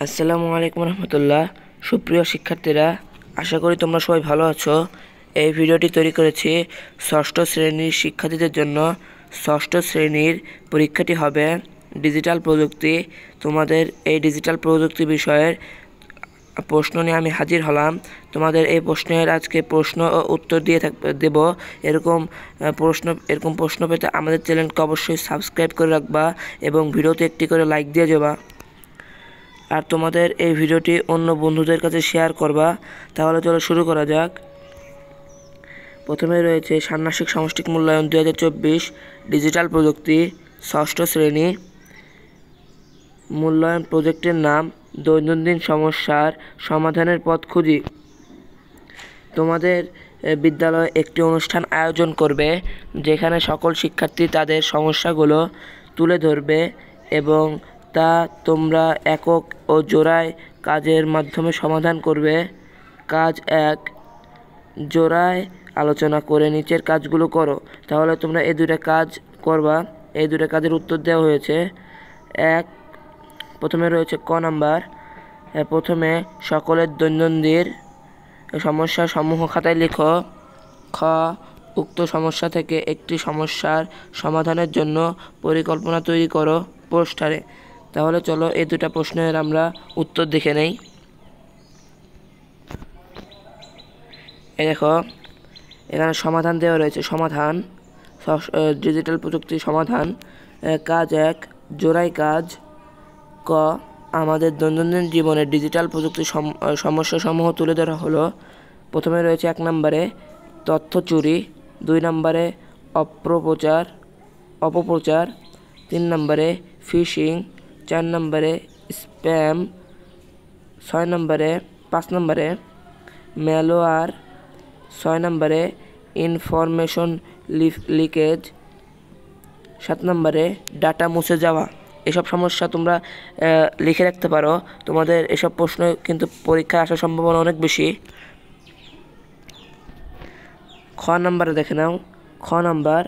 আসসালামু আলাইকুম রহমতুল্লাহ। সুপ্রিয় শিক্ষার্থীরা, আশা করি তোমরা সবাই ভালো আছো। এই ভিডিওটি তৈরি করেছি ষষ্ঠ শ্রেণীর শিক্ষার্থীদের জন্য। ষষ্ঠ শ্রেণীর পরীক্ষাটি হবে ডিজিটাল প্রযুক্তি। তোমাদের এই ডিজিটাল প্রযুক্তি বিষয়ের প্রশ্ন নিয়ে আমি হাজির হলাম। তোমাদের এই প্রশ্নের আজকে প্রশ্ন ও উত্তর দিয়ে দেব। এরকম প্রশ্ন পেতে আমাদের চ্যানেলকে অবশ্যই সাবস্ক্রাইব করে রাখবা এবং ভিডিওতে একটি করে লাইক দিয়ে যাবা। আর তোমাদের এই ভিডিওটি অন্য বন্ধুদের কাছে শেয়ার করবা। তাহলে চলো শুরু করা যাক। প্রথমে রয়েছে ষান্মাসিক সমষ্টিক মূল্যায়ন 2024 ডিজিটাল প্রযুক্তি ষষ্ঠ শ্রেণী। মূল্যায়ন প্রজেক্টের নাম দৈনন্দিন সমস্যার সমাধানের পথ খুঁজি। তোমাদের বিদ্যালয় একটি অনুষ্ঠান আয়োজন করবে যেখানে সকল শিক্ষার্থী তাদের সমস্যাগুলো তুলে ধরবে এবং তা তোমরা একক ও জোড়ায় কাজের মাধ্যমে সমাধান করবে। কাজ 1, জোড়ায় আলোচনা করে নিচের কাজগুলো করো। তাহলে তোমরা এই দুটো কাজ করবা। এই দুটো কাজের উত্তর দেওয়া হয়েছে। প্রথমে রয়েছে ক নাম্বার। প্রথমে সকলের দৈনন্দিন সমস্যা সমূহ খাতায় লিখো। খ, উক্ত সমস্যা থেকে একটি সমস্যার সমাধানের জন্য পরিকল্পনা তৈরি করো পোস্টারে। তাহলে চলো এই দুটা প্রশ্নের আমরা উত্তর দেখে নেই। এই দেখো, এখানে সমাধান দেওয়া রয়েছে। সমাধান ডিজিটাল প্রযুক্তির সমাধান। কাজ 1, জোড়াই কাজ। ক, আমাদের দৈনন্দিন জীবনে ডিজিটাল প্রযুক্তির সমস্যাসমূহ তুলে ধরা হলো। প্রথমে রয়েছে 1 নম্বরে তথ্য চুরি, 2 নম্বরে অপপ্রচার, 3 নম্বরে ফিশিং, 4 নম্বরে স্প্যাম, 5 নম্বরে ম্যালওয়্যার, 6 নম্বরে ইনফরমেশন লিকেজ, 7 নম্বরে ডাটা মুছে যাওয়া। এসব সমস্যা তোমরা লিখে রাখতে পারো। তোমাদের এসব প্রশ্ন কিন্তু পরীক্ষায় আসার সম্ভাবনা অনেক বেশি। খ নাম্বারে দেখে নাও। খ নাম্বার,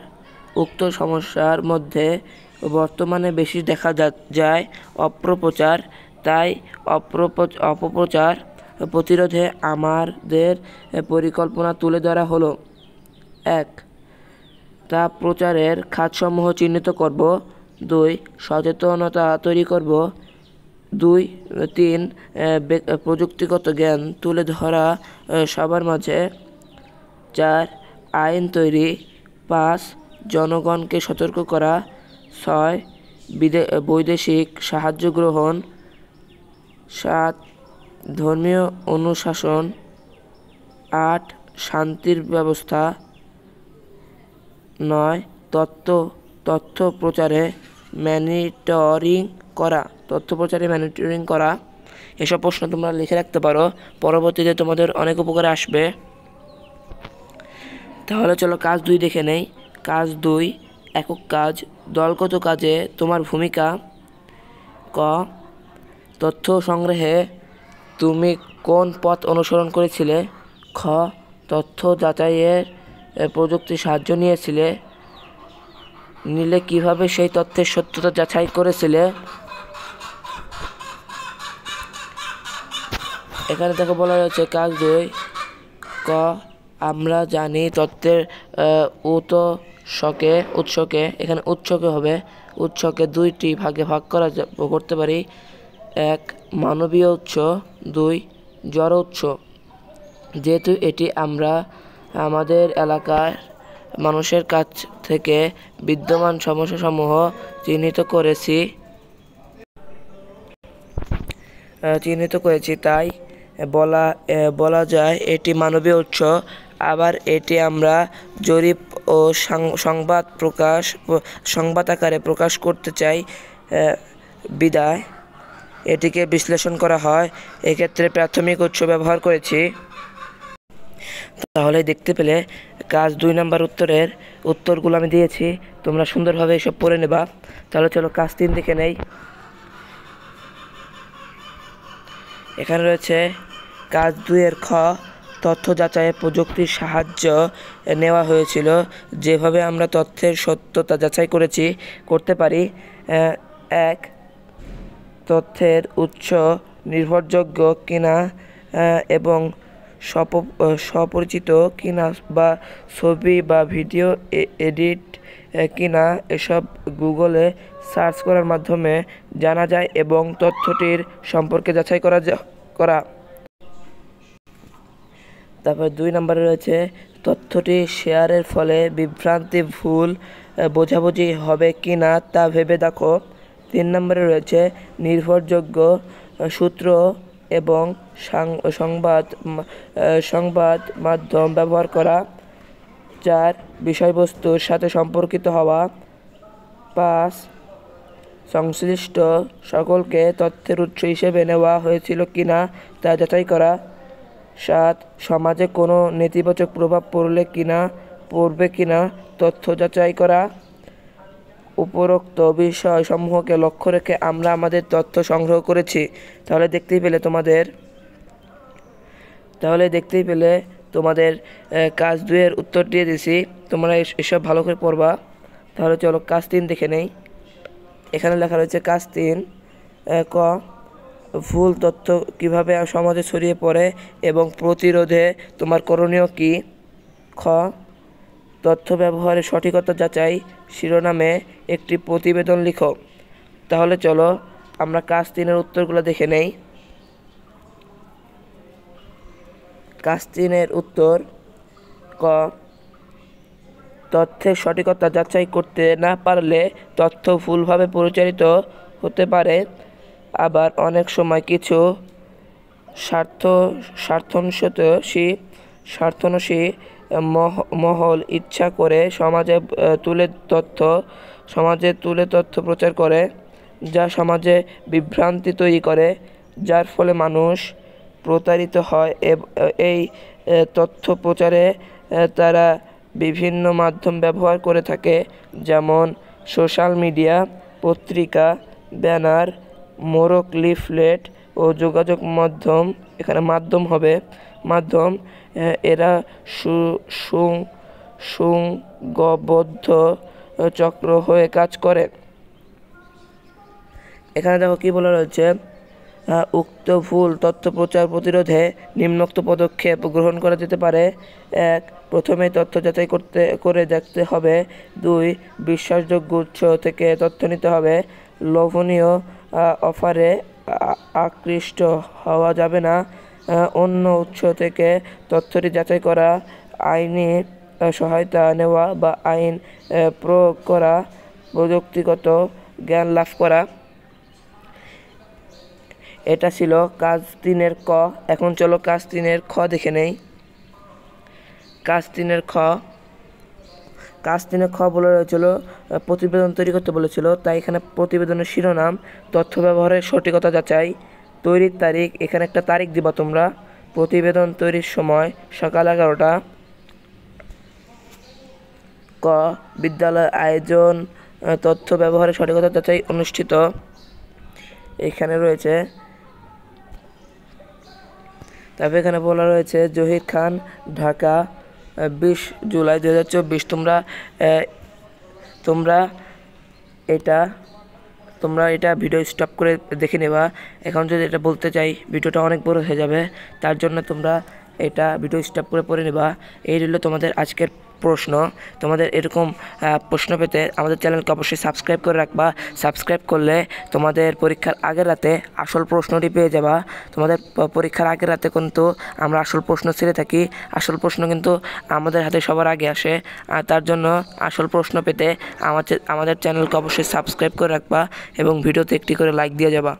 উক্ত সমস্যার মধ্যে বর্তমানে বেশি দেখা যায় অপপ্রচার। তাই অপপ্রচার প্রতিরোধে আমাদের পরিকল্পনা তুলে ধরা হলো। 1, তা প্রচারের খাতসমূহ চিহ্নিত করব। 2, সচেতনতা তৈরি করব। 3, প্রযুক্তিগত জ্ঞান তুলে ধরা সবার মাঝে। 4, আইন তৈরি। 5, জনগণকে সতর্ক করা। 6, বৈদেশিক সাহায্য গ্রহণ। 7, ধর্মীয় অনুশাসন। 8, শান্তির ব্যবস্থা। 9, তথ্য প্রচারে মনিটরিং করা। এসব প্রশ্ন তোমরা লিখে রাখতে পারো, পরবর্তীতে তোমাদের অনেক উপকারে আসবে। তাহলে চলো কাজ 2 দেখে নেই। কাজ 2, একক কাজ। দলগত কাজে তোমার ভূমিকা। ক, তথ্য সংগ্রহে তুমি কোন পথ অনুসরণ করেছিলে? খ, তথ্য যাচাইয়ের প্রযুক্তির সাহায্য নিলে কিভাবে সেই তথ্যের সত্যতা যাচাই করেছিলে? এখানে দেখো বলা রয়েছে কাজ 2। ক, আমরা জানি তথ্যের উৎসকে এখানে উৎসকে হবে। উৎসকে 2টি ভাগে ভাগ করতে পারি। 1, মানবীয় উৎস। 2, জড় উৎস। যেহেতু এটি আমরা আমাদের এলাকার মানুষের কাছ থেকে বিদ্যমান সমস্যাসমূহ চিহ্নিত করেছি, তাই বলা যায় এটি মানবীয় উৎস। আবার এটি আমরা জরিপ ও সংবাদ আকারে প্রকাশ করতে চাই বিধায় এটিকে বিশ্লেষণ করা হয়। এক্ষেত্রে প্রাথমিক উৎস ব্যবহার করেছি। তাহলে দেখতে পেলে কাজ 2 নাম্বার উত্তরগুলো আমি দিয়েছি। তোমরা সুন্দরভাবে এসব পড়ে নেবা। তাহলে চলো কাজ 3 দেখে নেই। এখানে রয়েছে কাজ 2 এর খ, তথ্য যাচাইয়ে প্রযুক্তির সাহায্য নেওয়া হয়েছিল। যেভাবে আমরা তথ্যের সত্যতা যাচাই করতে পারি। 1, তথ্যের উৎস নির্ভরযোগ্য কিনা এবং স্বপরিচিত কিনা বা ছবি বা ভিডিও এডিট কিনা এসব গুগলে সার্চ করার মাধ্যমে জানা যায় এবং তথ্যটির সম্পর্কে যাচাই করা। তারপর 2 নম্বরে রয়েছে তথ্যটি শেয়ারের ফলে বিভ্রান্তি ভুল বোঝাবুঝি হবে কিনা তা ভেবে দেখো। 3 নম্বরে রয়েছে নির্ভরযোগ্য সূত্র এবং সংবাদ মাধ্যম ব্যবহার করা। 4 বিষয়বস্তুর সাথে সম্পর্কিত হওয়া। 5 সংশ্লিষ্ট সকলকে তথ্যের উৎস হিসেবে নেওয়া হয়েছিল কিনা তা যাচাই করা। 7 সমাজে কোনো নেতিবাচক প্রভাব পড়বে কিনা তথ্য যাচাই করা। উপরোক্ত বিষয়সমূহকে লক্ষ্য রেখে আমরা আমাদের তথ্য সংগ্রহ করেছি। তাহলে দেখতেই পেলে তোমাদের কাজ 2 এর উত্তর দিয়ে দিয়েছি। তোমরা এসব ভালো করে পড়বা। তাহলে চলো কাজ 3 দেখে নেই। এখানে লেখা রয়েছে কাজ 3 ক ভুল তথ্য কিভাবে সমাজে ছড়িয়ে পড়ে এবং প্রতিরোধে তোমার করণীয় কি। খ তথ্য ব্যবহারের সঠিকতা যাচাই শিরোনামে একটি প্রতিবেদন লিখো। তাহলে চলো আমরা কাজ 3 এর উত্তরগুলো দেখে নেই। কাজ 3 এর উত্তর ক তথ্যের সঠিকতা যাচাই করতে না পারলে তথ্য ভুলভাবে পরিচালিত হতে পারে। আবার অনেক সময় কিছু স্বার্থান্বেষী মহল ইচ্ছা করে সমাজে তুলে তথ্য প্রচার করে যা সমাজে বিভ্রান্তি তৈরি করে, যার ফলে মানুষ প্রতারিত হয়। এই তথ্য প্রচারে তারা বিভিন্ন মাধ্যম ব্যবহার করে থাকে, যেমন সোশ্যাল মিডিয়া, পত্রিকা, ব্যানার, মোড়ক, লিফলেট ও যোগাযোগ মাধ্যম। এখানে মাধ্যম এরা সুসংবদ্ধ চক্র হয়ে কাজ করে। এখানে দেখো কি বলা রয়েছে, উক্ত ভুল তথ্য প্রচার প্রতিরোধে নিম্নোক্ত পদক্ষেপ গ্রহণ করা যেতে পারে। 1 প্রথমে তথ্য যাচাই করে দেখতে হবে। 2 বিশ্বাসযোগ্য উৎস থেকে তথ্য নিতে হবে। লোভনীয় অফারে আকৃষ্ট হওয়া যাবে না। অন্য উৎস থেকে তথ্যটি যাচাই করা। আইনি সহায়তা নেওয়া বা আইন প্রয়োগ করা। প্রযুক্তিগত জ্ঞান লাভ করা। এটা ছিল কাজ 3 এর ক। এখন চলো কাজ 3 এর খ দেখে নেই। কাজ 3 এর খ বলে রয়েছিল প্রতিবেদন তৈরি করতে বলেছিল, তাই এখানে প্রতিবেদনের শিরোনাম তথ্য ব্যবহারের সঠিকতা যাচাই। তৈরির তারিখ, এখানে একটা তারিখ দিবা তোমরা। প্রতিবেদন তৈরির সময় সকাল 11টা। ক বিদ্যালয় আয়োজন তথ্য ব্যবহারের সঠিকতা যাচাই অনুষ্ঠিত। এখানে রয়েছে, তারপরে এখানে বলা রয়েছে জহির খান, ঢাকা, 20 জুলাই 2024। তোমরা এটা ভিডিও স্টপ করে দেখে নেবা। এখন যদি এটা বলতে চাই ভিডিওটা অনেক বড় হয়ে যাবে, তার জন্য তোমরা এটা ভিডিও স্টপ করে পড়ে নেবা। এই হলো তোমাদের আজকের প্রশ্ন। তোমাদের এরকম প্রশ্ন পেতে আমাদের চ্যানেলকে অবশ্যই সাবস্ক্রাইব করে রাখবা। সাবস্ক্রাইব করলে তোমাদের পরীক্ষার আগের রাতে আসল প্রশ্নটি পেয়ে যাবা। তোমাদের পরীক্ষার আগের রাতে কিন্তু আমরা আসল প্রশ্ন ছেড়ে থাকি। আসল প্রশ্ন কিন্তু আমাদের হাতে সবার আগে আসে। তার জন্য আসল প্রশ্ন পেতে আমাদের চ্যানেলকে অবশ্যই সাবস্ক্রাইব করে রাখবা এবং ভিডিওতে একটি করে লাইক দিয়ে যাবা।